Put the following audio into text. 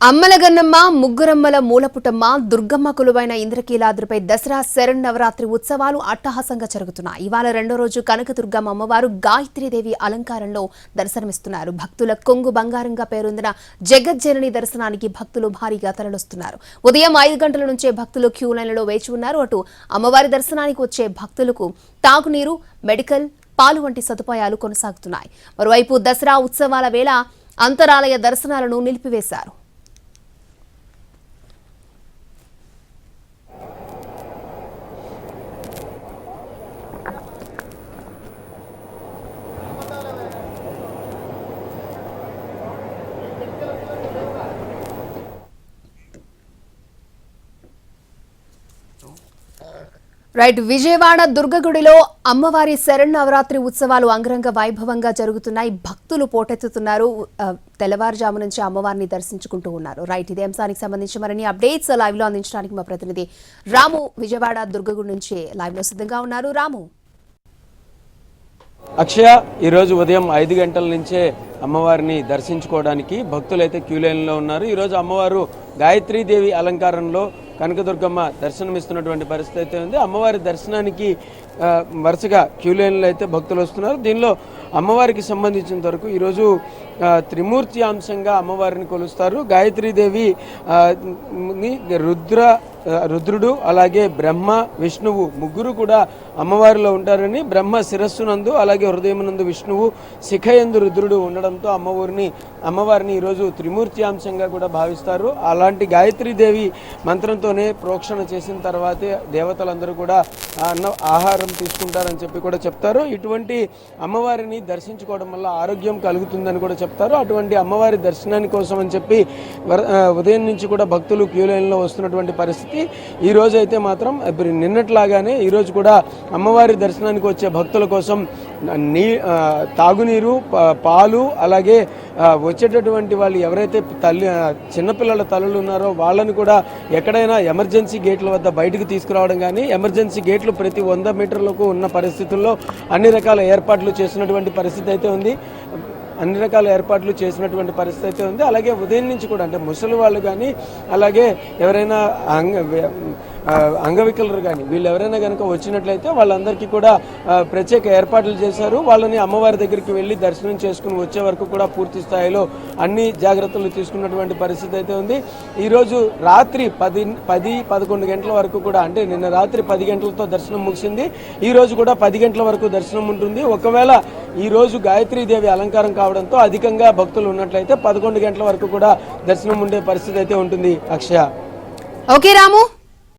అమ్మలగన్నమ్మ ముగ్గురమ్మల మూలపుటమ్మ దుర్గమ్మ కొలువైన ఇంద్రకీలాద్రిపై దసరా శరన్నవరాత్రి ఉత్సవాలు అట్టహాసంగా జరుగుతున్నాయి. ఇవాళ రెండో రోజు కనకదుర్గమ్మ అమ్మవారు గాయత్రీదేవి అలంకారంలో దర్శనమిస్తున్నారు. భక్తుల కొంగు బంగారంగా పేరొందిన జగజ్జనని దర్శనానికి భక్తులు భారీగా తరలిస్తున్నారు. ఉదయం 5 గంటల నుంచే భక్తులు క్యూ లైన్లలో వేచి ఉన్నారు. అటు అమ్మవారి దర్శనానికి వచ్చే భక్తులకు తాగునీరు, మెడికల్, పాలు వంటి సదుపాయాలు కొనసాగుతున్నాయి. మరోవైపు దసరా ఉత్సవాల వేళ అంతరాలయ దర్శనాలను నిలిపివేశారు. విజయవాడ దుర్గగుడిలో అమ్మవారి శరన్నవరాత్రి ఉత్సవాలు అంగరంగ వైభవంగా జరుగుతున్నాయి. భక్తులు పోటెత్తుతున్నారు. తెల్లవారుజాము నుంచి అమ్మవారిని దర్శించుకుంటూ ఉన్నారు. ఇదే అంశానికి సంబంధించి మరిన్ని అప్డేట్స్ లైవ్ లో అందించడానికి మా ప్రతినిధి రాము విజయవాడ దుర్గగుడి నుంచి లైవ్ లో సిద్ధంగా ఉన్నారు. రాము. అక్షయ, ఈరోజు ఉదయం 5 గంటల నుంచే అమ్మవారిని దర్శించుకోవడానికి భక్తులైతే క్యూ లైన్లో ఉన్నారు. ఈరోజు అమ్మవారు గాయత్రీదేవి అలంకారంలో కనకదుర్గమ్మ దర్శనమిస్తున్నటువంటి పరిస్థితి అయితే ఉంది. అమ్మవారి దర్శనానికి వరుసగా క్యూ లైన్లో అయితే భక్తులు వస్తున్నారు. దీనిలో అమ్మవారికి సంబంధించినంత వరకు ఈరోజు త్రిమూర్తి అంశంగా అమ్మవారిని కొలుస్తారు. గాయత్రీదేవి రుద్రుడు అలాగే బ్రహ్మ, విష్ణువు ముగ్గురు కూడా అమ్మవారిలో ఉంటారని, బ్రహ్మ శిరస్సునందు అలాగే హృదయమునందు విష్ణువు, శిఖయందు రుద్రుడు ఉండడంతో అమ్మవారిని ఈరోజు త్రిమూర్తి అంశంగా కూడా భావిస్తారు. అలాంటి గాయత్రీదేవి మంత్రంతోనే ప్రోక్షణ చేసిన తర్వాతే దేవతలందరూ కూడా ఆహారం తీసుకుంటారని చెప్పి కూడా చెప్తారు. ఇటువంటి అమ్మవారిని దర్శించుకోవడం వల్ల ఆరోగ్యం కలుగుతుందని కూడా చెప్తారు. అటువంటి అమ్మవారి దర్శనాని కోసం అని చెప్పి ఉదయం నుంచి కూడా భక్తులు క్యూ లైన్లో వస్తున్నటువంటి పరిస్థితి. ఈ రోజు అయితే మాత్రం నిన్నట్లాగానే ఈరోజు కూడా అమ్మవారి దర్శనానికి వచ్చే భక్తుల కోసం తాగునీరు, పాలు, అలాగే వచ్చేటటువంటి వాళ్ళు ఎవరైతే చిన్నపిల్లల తల్లులు ఉన్నారో వాళ్ళని కూడా ఎక్కడైనా ఎమర్జెన్సీ గేట్ల వద్ద బయటకు తీసుకురావడం కానీ, ఎమర్జెన్సీ గేట్లు ప్రతి 100 మీటర్లకు ఉన్న పరిస్థితుల్లో అన్ని రకాల ఏర్పాట్లు చేసినటువంటి పరిస్థితి అయితే ఉంది. అలాగే ఉదయం నుంచి కూడా అంటే ముసలి వాళ్ళు కానీ, అలాగే ఎవరైనా అంగవికలరు కానీ వీళ్ళు ఎవరైనా కనుక వచ్చినట్లయితే వాళ్ళందరికీ కూడా ప్రత్యేక ఏర్పాట్లు చేశారు. వాళ్ళని అమ్మవారి దగ్గరికి వెళ్ళి దర్శనం చేసుకుని వచ్చే వరకు కూడా పూర్తి స్థాయిలో అన్ని జాగ్రత్తలు తీసుకున్నటువంటి పరిస్థితి అయితే ఉంది. ఈరోజు రాత్రి 10-11 గంటల వరకు కూడా, అంటే నిన్న రాత్రి 10 గంటలతో దర్శనం ముగిసింది. ఈరోజు కూడా 10 గంటల వరకు దర్శనం ఉంటుంది. ఒకవేళ ఈరోజు గాయత్రీదేవి అలంకారం కావడంతో అధికంగా భక్తులు ఉన్నట్లయితే 11 గంటల వరకు కూడా దర్శనం ఉండే పరిస్థితి అయితే ఉంటుంది. అక్షయ. ఓకే రాము.